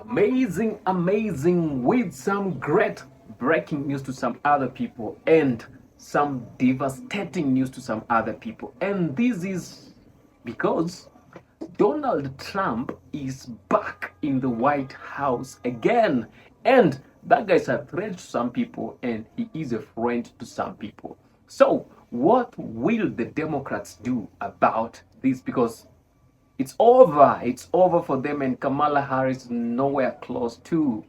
Amazing, with some great breaking news to some other people and some devastating news to some other people. And this is because Donald Trump is back in the White House again. And that guy's a threat to some people and he is a friend to some people. So, what will the Democrats do about this? Because it's over. It's over for them, and Kamala Harris is nowhere close to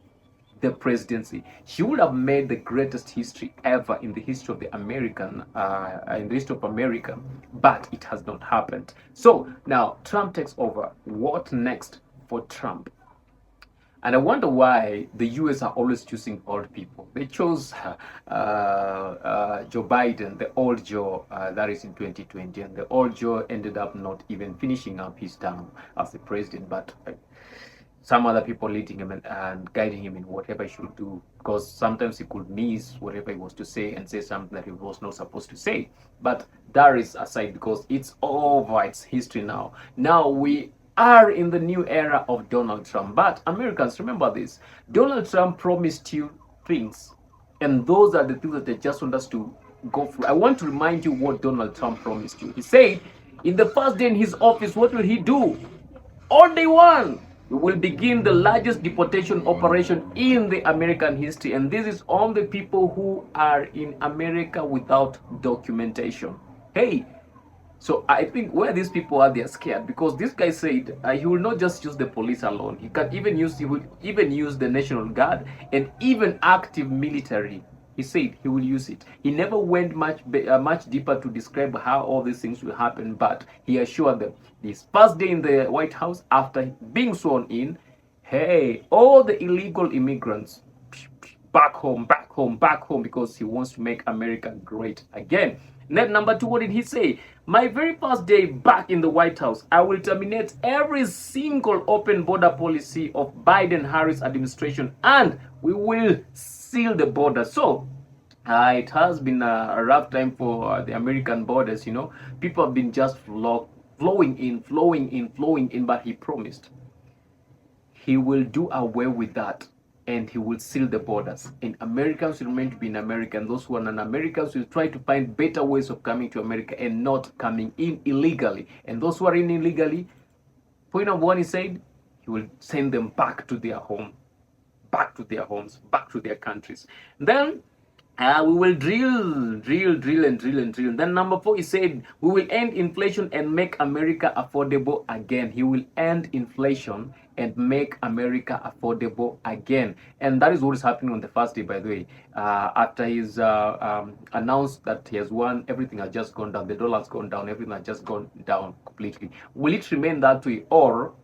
the presidency. She would have made the greatest history ever in the history of the in the history of America, but it has not happened. So now Trump takes over. What next for Trump? And I wonder why the US are always choosing old people. They chose Joe Biden, the old Joe, that is in 2020. And the old Joe ended up not even finishing up his term as the president, but some other people leading him and guiding him in whatever he should do. Because sometimes he could miss whatever he was to say and say something that he was not supposed to say. But that is aside because it's over, it's history now. Now we are in the new era of Donald Trump. But Americans, remember this. Donald Trump promised you things. And those are the things that I just want us to go through. I want to remind you what Donald Trump promised you. He said, in the first day in his office, what will he do? On day one, we will begin the largest deportation operation in the American history. And this is on the people who are in America without documentation. Hey, so I think where these people are, they're scared because this guy said he will not just use the police alone. He will even use the National Guard and even active military. He said he will use it. He never went much deeper to describe how all these things will happen, but he assured them this first day in the White House after being sworn in, hey, all the illegal immigrants back home, back home, back home, because he wants to make America great again. Net number two, what did he say? My very first day back in the White House, I will terminate every single open border policy of Biden-Harris administration, and we will seal the border. So it has been a rough time for the American borders. People have been just flowing in, but he promised he will do away with that and he will seal the borders. And Americans will remain to be in America. And those who are non-Americans will try to find better ways of coming to America and not coming in illegally. And those who are in illegally, point number one, he said, he will send them back to their home, back to their homes, back to their countries. Then we will drill. Then number four, he said, we will end inflation and make America affordable again. He will end inflation and make America affordable again. And that is what is happening on the first day, by the way. After he's announced that he has won, everything has just gone down. The dollar has gone down. Everything has just gone down completely. Will it remain that way, or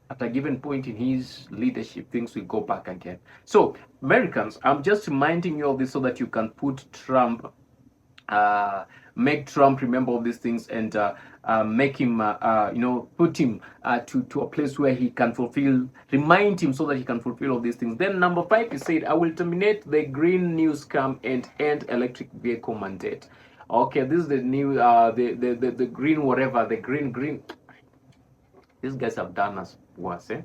at a given point in his leadership, things will go back again? So, Americans, I'm just reminding you of this so that you can put Trump, make Trump remember all these things and make him, put him to a place where he can remind him so that he can fulfill all these things. Then number five, he said, I will terminate the green new scam and end electric vehicle mandate. Okay, this is the new, the green whatever, the green. These guys have done us worse, eh?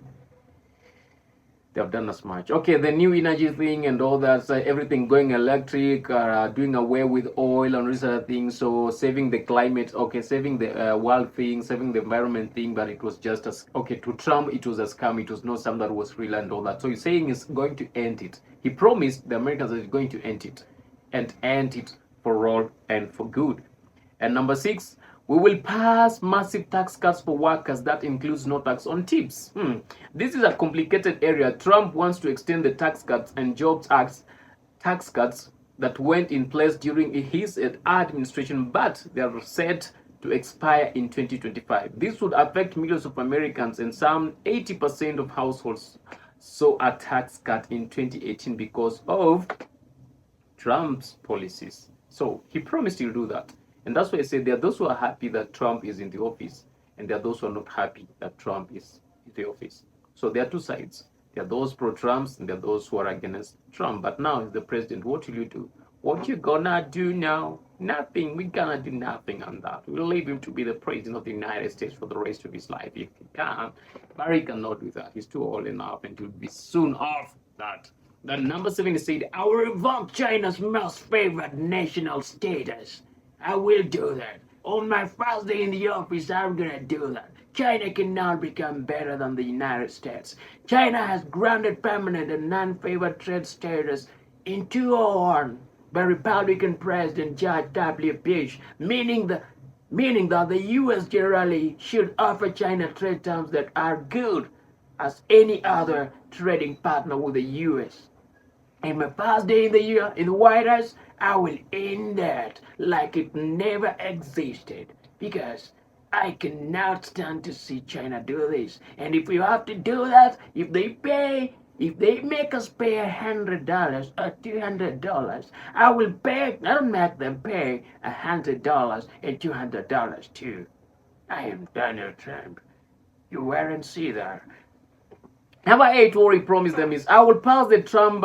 They have done as much. Okay, the new energy thing and all that, so everything going electric, doing away with oil and these other things. So saving the climate, okay, saving the world thing, saving the environment thing, but it was just as okay to Trump. It was a scam. It was not something that was real and all that. So he's saying he's going to end it. He promised the Americans that he's going to end it, and end it for all and for good. And number six, we will pass massive tax cuts for workers. That includes no tax on tips. This is a complicated area. Trump wants to extend the Tax Cuts and Jobs Act tax cuts that went in place during his administration, but they are set to expire in 2025. This would affect millions of Americans, and some 80% of households saw a tax cut in 2018 because of Trump's policies. So he promised he'll do that. And that's why I said there are those who are happy that Trump is in the office, and there are those who are not happy that Trump is in the office. So there are two sides. There are those pro-Trumps, and there are those who are against Trump. But now, as the president, what will you do? What you gonna do now? Nothing. We gonna do nothing on that. We'll leave him to be the president of the United States for the rest of his life if he can. But he cannot do that. He's too old enough and he'll be soon off that. Then number 7 said, I will revoke China's most favored national status. I will do that. On my first day in the office, I'm gonna do that. China cannot become better than the United States. China has granted permanent and non-favored trade status in 2001 by Republican President George W. Bush, meaning that the U.S. generally should offer China trade terms that are good as any other trading partner with the U.S. In my first day in the year in the White House, I will end that like it never existed because I cannot stand to see China do this. And if you have to do that, if they make us pay $100 or $200, I will pay. I'll make them pay $100 and $200 too. I am Donald Trump. You weren't see that. Number 8, what he promised them is, I will pass the Trump,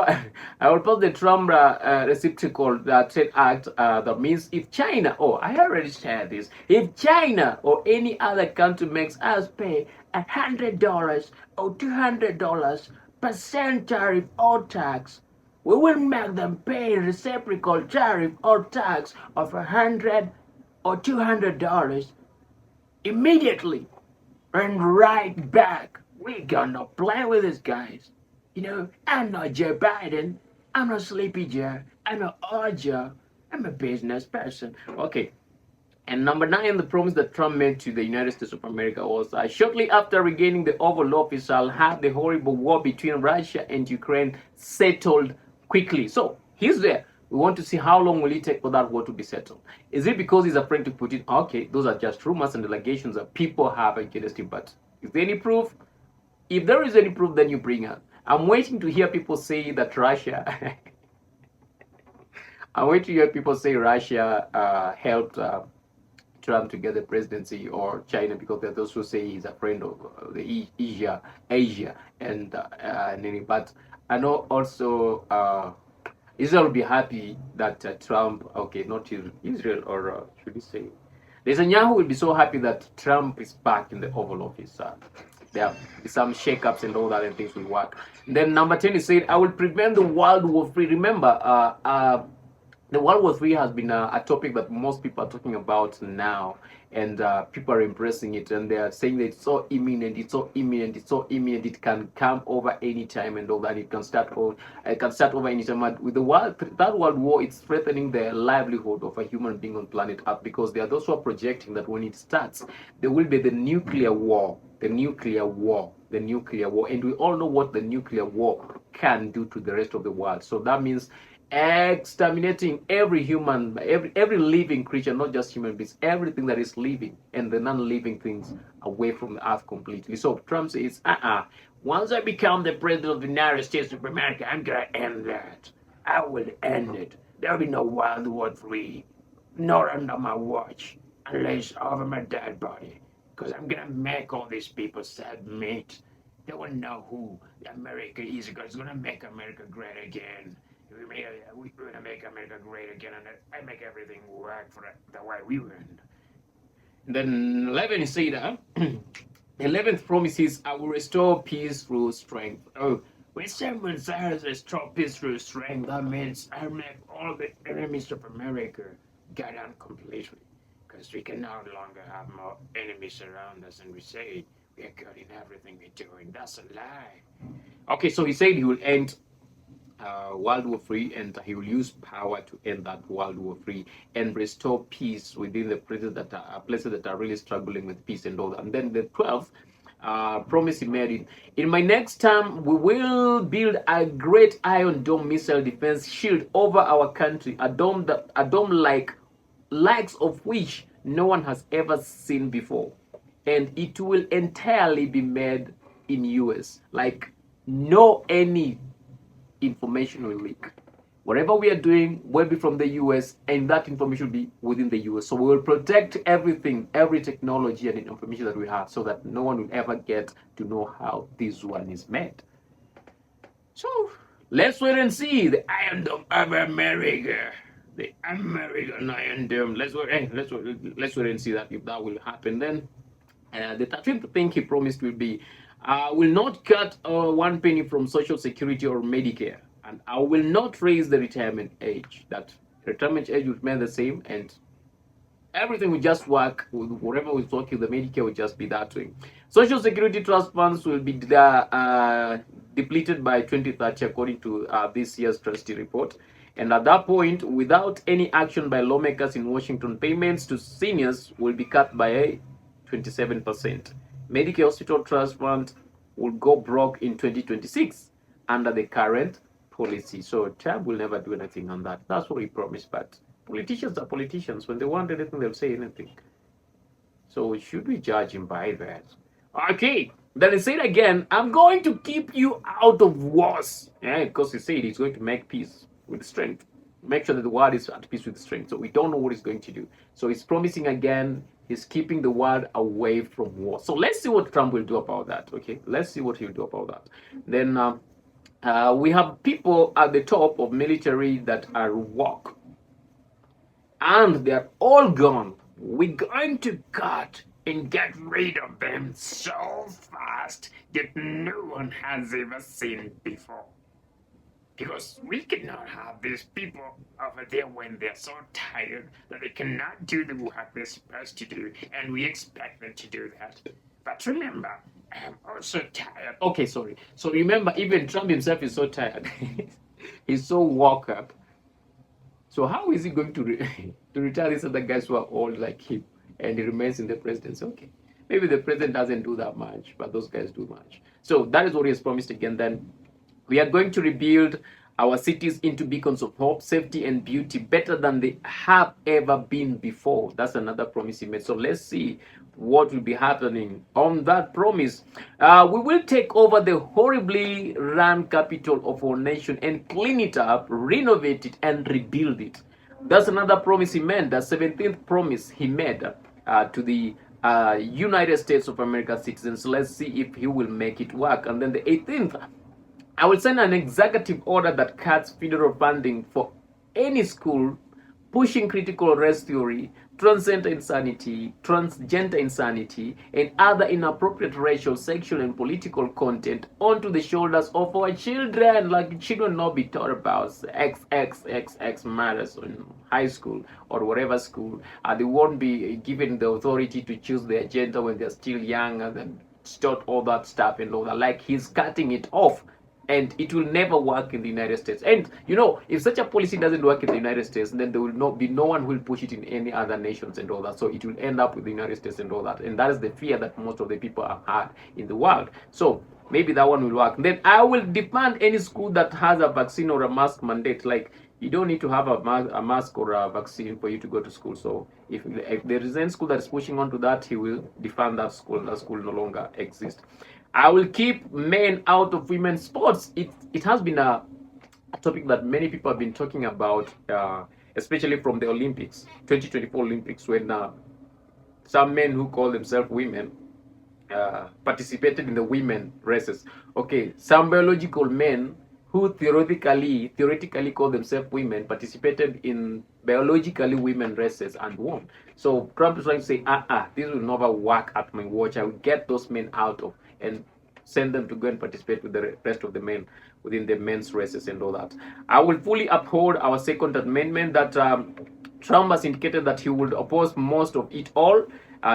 I will pass the Trump reciprocal trade act. That means if China, I already said this, if China or any other country makes us pay $100 or $200 percent tariff or tax, we will make them pay reciprocal tariff or tax of $100 or $200 immediately and right back. We gonna play with these guys. I'm not Joe Biden. I'm not Sleepy Joe. I'm not Joe. I'm a business person. Okay. And number 9, the promise that Trump made to the United States of America was shortly after regaining the Oval Office, I'll have the horrible war between Russia and Ukraine settled quickly. So he's there. We want to see how long will it take for that war to be settled. Is it because he's afraid to put it? Okay, those are just rumors and allegations that people have against him. But is there any proof? If there is any proof, then you bring up. I'm waiting to hear people say that Russia. I'm waiting to hear people say Russia helped Trump to get the presidency, or China, because there are those who say he's a friend of the Asia, and but I know also Israel will be happy that Trump, okay, not Israel, or should we say, Netanyahu will be so happy that Trump is back in the Oval Office. There are some shakeups and all that, and things will work. Then number 10 is said, I will prevent the World War III. Remember, the World War III has been a topic that most people are talking about now, and people are embracing it, and they are saying that it's so imminent, it's so imminent, it's so imminent. It can come over any time, and all that. It can start over any time. With that World War, it's threatening the livelihood of a human being on planet Earth, because there are those who are projecting that when it starts, there will be the nuclear war. The nuclear war, and we all know what the nuclear war can do to the rest of the world. So that means exterminating every human, every living creature, not just human beings, everything that is living and the non-living things away from the earth completely. So Trump says, once I become the president of the United States of America, I'm gonna end that. I will end it. There'll be no World War III, not under my watch, unless over my dead body. Because I'm gonna make all these people submit. They will know who America is. Because it's gonna make America great again. We're gonna make America great again, and I make everything work for the way we want. Then 11 is said, 11th promise is, I will restore peace through strength. Oh, when someone says restore peace through strength, that means I make all the enemies of America get down completely. Because we can no longer have more enemies around us, and we say we are good in everything we're doing. That's a lie. Okay, so he said he will end World War III, and he will use power to end that World War III and restore peace within the places that are really struggling with peace and all that. And then the 12th promise he made, in my next term, we will build a great Iron Dome missile defense shield over our country, a dome like likes of which no one has ever seen before, and it will entirely be made in US. Like, no any information will leak. Whatever we are doing will be from the US, and that information will be within the US. So we will protect everything, every technology and information that we have, so that no one will ever get to know how this one is made. So let's wait and see the Iron Dome of America. The American Iron Dome. Let's wait and see that if that will happen. Then the 13th thing he promised will be, will not cut 1 penny from Social Security or Medicare, and I will not raise the retirement age. That retirement age will remain the same, and everything will just work. Whatever was working, the Medicare will just be that way. Social Security trust funds will be depleted by 2030, according to this year's trustee report. And at that point, without any action by lawmakers in Washington, payments to seniors will be cut by 27%. Medicare Hospital Trust Fund will go broke in 2026 under the current policy. So Trump will never do anything on that. That's what he promised. But politicians are politicians. When they want anything, they'll say anything. So should we judge him by that? Okay. Then he said again, I'm going to keep you out of wars. Yeah, because he said he's going to make peace with strength. Make sure that the world is at peace with strength. So we don't know what he's going to do. So he's promising again, he's keeping the world away from war. So let's see what Trump will do about that. Okay, let's see what he'll do about that. Then we have people at the top of military that are woke, and they're all gone. We're going to cut and get rid of them so fast that no one has ever seen before. Because we cannot have these people over there when they're so tired that they cannot do the work they're supposed to do, and we expect them to do that. But remember, I'm also tired. Okay, sorry. So remember, even Trump himself is so tired. He's so woke up. So how is he going to to retire these other guys who are old like him, and he remains in the presidency? Okay, maybe the president doesn't do that much, but those guys do much. So that is what he has promised again. Then we are going to rebuild our cities into beacons of hope, safety, and beauty better than they have ever been before. That's another promise he made. So let's see what will be happening on that promise. We will take over the horribly run capital of our nation and clean it up, renovate it, and rebuild it. That's another promise he made. The 17th promise he made to the United States of America citizens. So let's see if he will make it work. And then the 18th, I will send an executive order that cuts federal funding for any school pushing critical race theory, transgender insanity, and other inappropriate racial, sexual, and political content onto the shoulders of our children. Like, children not be taught about XXXX matters in high school or whatever school. They won't be given the authority to choose their gender when they're still young, and then start all that stuff and all that. Like, he's cutting it off, and it will never work in the United States. And you know, if such a policy doesn't work in the United States, then there will not be no one who will push it in any other nations and all that. So it will end up with the United States and all that. And that is the fear that most of the people have had in the world. So maybe that one will work. Then I will demand any school that has a vaccine or a mask mandate. Like, you don't need to have a mask or a vaccine for you to go to school. So if there is any school that is pushing on to that, he will defund that school. That school no longer exists. I will keep men out of women's sports. It has been a topic that many people have been talking about, especially from the Olympics, 2024 Olympics, when some men who call themselves women participated in the women races. Okay, some biological men who theoretically call themselves women participated in biologically women races and won. So Trump is trying to say, this will never work at my watch. I will get those men out of and send them to go and participate with the rest of the men within the men's races and all that. I will fully uphold our Second Amendment that Trump has indicated that he would oppose most of it all.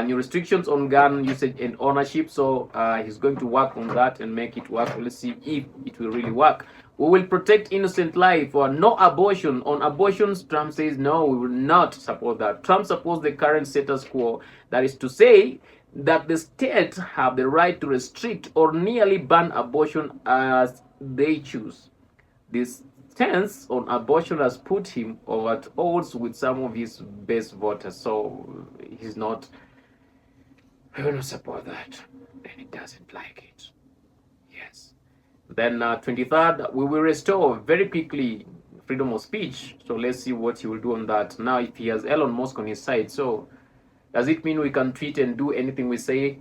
New restrictions on gun usage and ownership. So he's going to work on that and make it work. Let's see if it will really work. We will protect innocent life. Or no abortion. On abortions, Trump says no, we will not support that. Trump supports the current status quo. That is to say that the states have the right to restrict or nearly ban abortion as they choose. This stance on abortion has put him over at odds with some of his base voters. So he's not, I will not support that. And he doesn't like it. Yes. Then 23rd, we will restore very quickly freedom of speech. So let's see what he will do on that. Now, if he has Elon Musk on his side, so does it mean we can tweet and do anything we say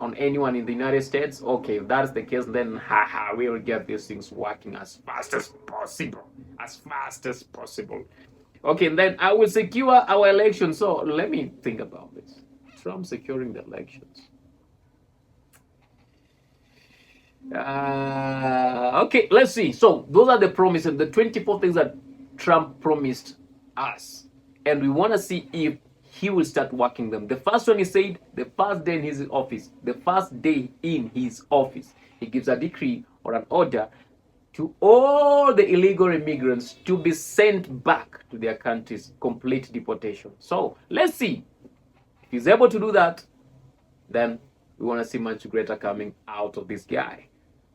on anyone in the United States? Okay, if that's the case, then we will get these things working as fast as possible. As fast as possible. Okay, and then I will secure our election. So let me think about this. Trump securing the elections. Okay, let's see. So those are the promises, the 24 things that Trump promised us, and we want to see if he will start working them. The first one, he said, the first day in his office, the first day in his office, he gives a decree or an order to all the illegal immigrants to be sent back to their countries, complete deportation. So let's see if he's able to do that. Then we want to see much greater coming out of this guy.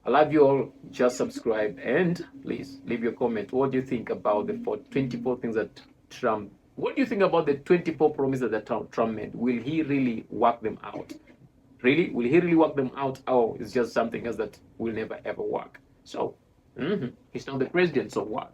I love you all. Just subscribe and please leave your comment. What do you think about the 24 things that Trump? What do you think about the 24 promises that Trump made? Will he really work them out? Really? Will he really work them out? Or it's just something else that will never ever work? So, he's not the president, so what?